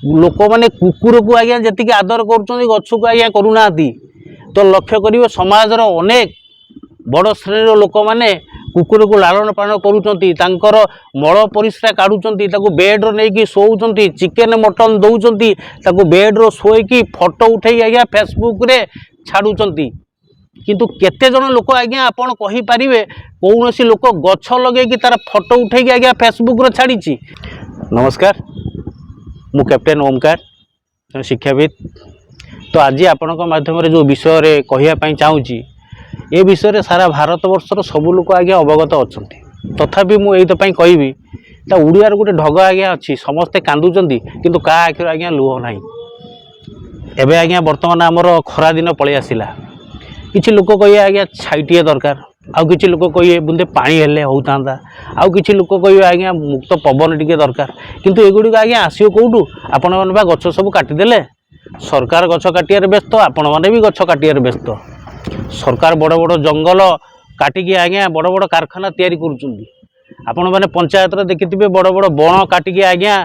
लोक मैंने कुकुर को आज्ञा जी आदर कर गछ को आज्ञा करूना। तो लक्ष्य करेंगे समाजर अनेक बड़ श्रेणी लोक मैंने कुकुर को लालन पालन कर मल परिस्रा काढ़ुं बेड्रे नहीं शोचती चिकेन मटन दौरान बेड्रे शोईकी फोटो उठे आज्ञा फेसबुक रे छाड़ुंट किंतु केते जन लोक आज्ञा आपन कहि पारिबे कौन सी लोक गछ लगे कि तार फोटो उठे आज्ञा फेसबुक रे छाड़ी। नमस्कार मु कैप्टेन ओमकार शिक्षाविद। तो आज आपण माध्यम जो विषय रे कहिया चाहूँगी ए विषय रे सारा भारत वर्षर सबू लोक आज्ञा अवगत अच्छा तथापि मुझे कहबी उड़ियार गोटे ढग आज्ञा अच्छी समस्ते कांदुचंती किंतु का आखिर आज्ञा लुह ना। एबे आज्ञा वर्तमान आमर खरा दिन पलि आसिला किछि लोक कहे आज्ञा छाईटिए दरकार आउ किछि लोक कहे बुंदे पानी हेले होता आउ किछि लोक कहे आज्ञा मुक्त पवन टिके दरकार किंतु एगुड़ी आज्ञा आसियो कोउटू आपण माने बा गछ सब काटिदेले सरकार गछ काटियार व्यस्त आपण माने भी गछ काटियार व्यस्त। सरकार बड़ बड़ जंगल काटिकी आज्ञा बड़ बड़ कारखाना तैयारी करुचंदी आपण माने पंचायत रे देखिथिबे बड़ बड़ बण काटिकी आज्ञा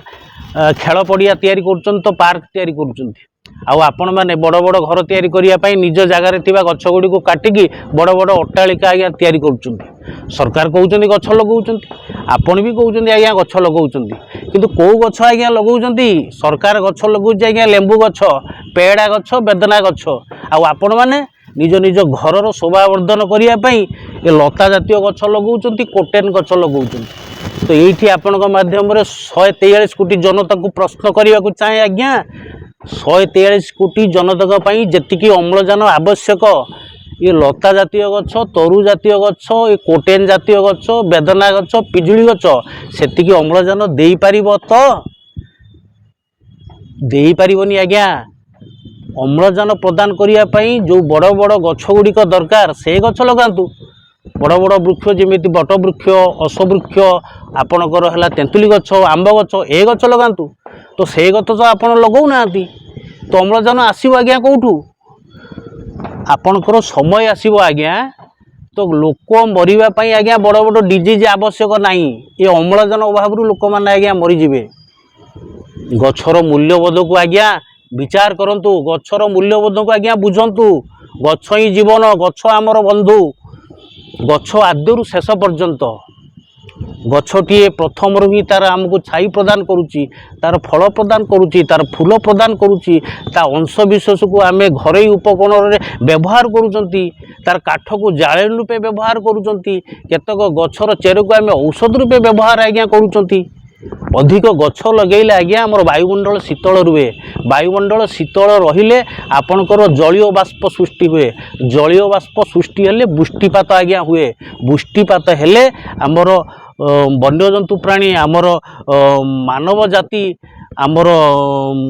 खेल पड़िया तैयारी करुचंदी तो पार्क तैयारी करुचंदी आउ आपण माने बड़ बड़ घर तैयारी करिया पई निज जगार थिबा गछ गुडी को काटिकी बड़ बड़ अट्टालिका आज्ञा तैयारी करुचंदी। सरकार कहउचंदी गछ लगाउचंदी आपण भी कहउचंदी आज्ञा गछ लगाउचंदी किंतु को गछ आज्ञा लगाउचंदी सरकार गछ लगाउची आज्ञा लेंबू गछ पेड़ा गछ बेदना गछ आउ आपण माने निज निज घर शोभावर्धन करने ये लता जातीय गछ लगाउचंती कोटेन गछ लगाउचंती। तो ये आपण माध्यम 143 कोटी जनता को प्रश्न करने को चाहे आज्ञा 143 कोटी जनता जी अम्लजान आवश्यक ये लता जातीय गछ तरु जातीय गछ ये कोटेन जातीय गछ बेदना गछ पिजुली गछ से अम्लजान दे पार तो दे पारनी आज्ञा। अम्लजान प्रदान करने जो बड़ बड़ गछ गुड़िक दरकार से गछ लगातु बड़ बड़ वृक्ष जमी बट वृक्ष अश वृक्ष आपणकर है तेंतुली गछ आंब गछ ए गछ लगातु तो से गछ तो आप लगौना तो अम्लजान आसो आज्ञा कौटू आपणकर समय आसो आज्ञा। तो लोक मरवाई आज्ञा बड़ बड़ डिजीज आवश्यक नहीं ये अम्लजान अभाव लोक मैंने आज्ञा मरीजे। गछर मूल्यबोध को आज्ञा विचार करंतु गछर मूल्यबोध को आज्ञा बुझंतु गछ ही जीवन गछ आमर बंधु गछ आद्यरु शेष पर्यंत गछटीए प्रथम ही तार आमको छाई प्रदान करुच्ची तार फल प्रदान करुच्ची तार फूल प्रदान करुच्ची ता अंश विशेष को आम घरे उपकरण व्यवहार करुचंती तार काठ को जाळेनी रूपे व्यवहार करुचंती केतक गछर चेर को आम औषध रूपे व्यवहार आज्ञा करुचंती। अधिक गछ लगेले आज्ञा आमर वायुमंडल शीतल रुहे वायुमंडल शीतल रहिले आपणकर जलीय बाष्प सृष्टि हुए जलीय बाष्प सृष्टि हेले वृष्टिपात आज्ञा हुए वृष्टिपात हेले आमर वन्यजंतु प्राणी आमर मानव जाति आमर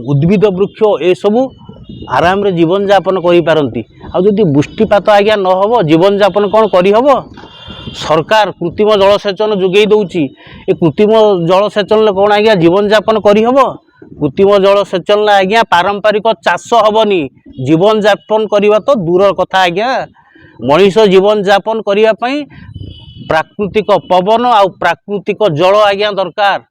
उद्भिद वृक्ष ए सबू आराम रे जीवन यापन करि पारंती। आ जदि वृष्टिपात आज्ञा न हो जीवन यापन कौन करि हबो। सरकार कृत्रिम जलसेचन जोगई दौची ये कृत्रिम जलसेचन कौन आज्ञा जीवन यापन करहब कृत्रिम जलसेचन आज्ञा पारंपरिक चाष हेनी जीवन यापन करवा तो दूर कथा आज्ञा मनीष जीवन यापन करने प्राकृतिक पवन आ प्राकृतिक जल आज्ञा दरकार।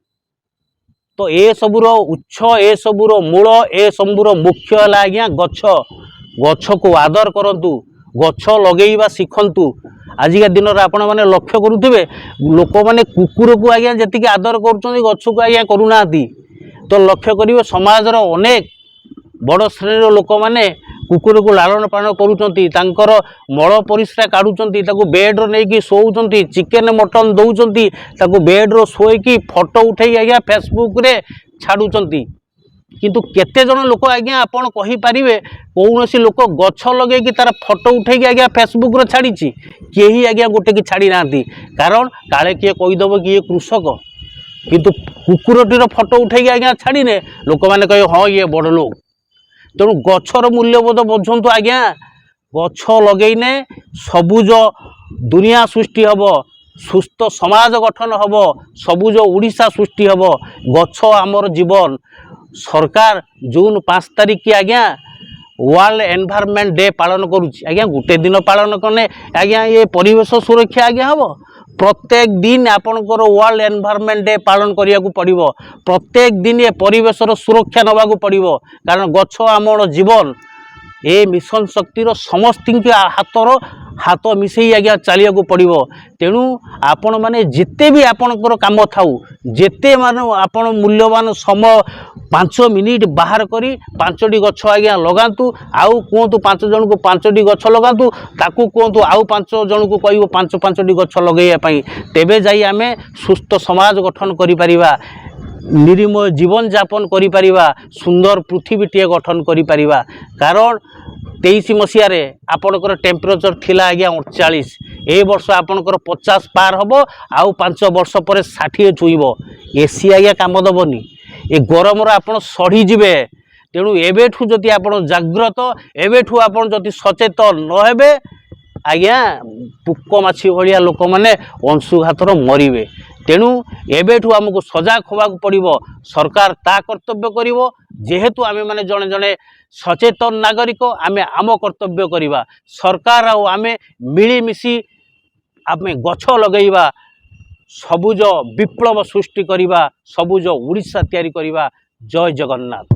तो ए सबूर उच्च ए सबूर मूल ए सबूर मुख्य है आज्ञा गछ गछ को आदर करंतु गछ लगेଇବା शिखंतु। आजिका दिन में आपण मैंने लक्ष्य करुवे लोक मैंने कुकुर को आज्ञा जी आदर कर गछ को आज्ञा करूना। तो लक्ष्य करेंगे समाजर अनेक बड़ श्रेणी लोक मैंने कुकुर को लालन पालन कर मल परिस्रा काढ़ुं बेड्रे नहीं शोचती चिकेन मटन दौरान बेड्रे शोईकी फोटो उठे आज्ञा फेसबुक रे छाड़ुंट किंतु केते जन लोक आज्ञा आपण कहि पारिबे कौन सी लोक गछ लगे कि तार फोटो उठे आज्ञा फेसबुक रे छाड़ी केही आज्ञा गोटे की छाड़ी नांती कारण काले किए कहीदेव कि ये कृषक किंतु कुकुरटीर फोटो उठे आज्ञा छाड़ने लोक मैंने कहे हाँ ये बड़ लोक। तेणु गछर मूल्यबोध बुझंतु आज्ञा गछ लगेने सबुज दुनिया सृष्टि हब सुस्थ समाज गठन हब सबुज ओडिशा सृष्टि हब गछ आमर जीवन। सरकार जून 5 तारिख की आज्ञा वर्ल्ड एनवायरनमेंट डे पालन करुच्ची आज्ञा गोटे दिन पालन कने आज्ञा ये परिवेश सुरक्षा आज्ञा हम प्रत्येक दिन आपणकर वर्ल्ड एनवायरनमेंट डे पालन करिया को पड़िबो। प्रत्येक दिन ये परिवेशर सुरक्षा नवा को पड़िबो, कारण गछ आमर जीवन। ए मिशन शक्तिर समस्त हाथर हाथ मिसई आज्ञा चलिया को पड़िबो। तेणु आपण माने जिते भी आपणकर काम थाउ, जेते मान आपण मूल्यवान समय 5 मिनिट बाहर करी 5टी गछ आज्ञा लगातु। आउ कहतु 5 जन को 5टी गछ लगातु, ताकू कहतु आउ 5 जन को कहबो 5-5टी गछ लगेया पई। तेबे जाई आमे सुस्थ समाज गठन करि परिबा, निरीमय जीवन यापन करि परिबा, सुंदर पृथ्वीटीए गठन करि परिबा। कारण 23 मसीह आपणकर टेम्परेचर थिला आज्ञा 48, ए वर्ष आपणकर 50 पार हबो, आउ 5 वर्ष पर 60 छुईबो। एसी आज्ञा काम दबनी, ए गरम आपण सड़ी जिवे। तेणु एबेठू जदि आपण जाग्रत, एबेठू आपण जदि सचेतन न हेबे आज्ञा पुक माछी भलिया लोक माने अंशुघातर मरिबे। तेणु एबेठू आमको सजाग होबाक पड़िबो। सरकार ता कर्तव्य करिवो, जेहेतु आमे माने जणे जणे सचेतन नागरिक, आमे आम कर्तव्य करिबा। सरकार आउ आमे मिली मिसी आमे गछ लगेइबा, सबुज विप्लव सृष्टि करिबा, सबुज उड़ीसा तैयारी करिबा। जय जगन्नाथ।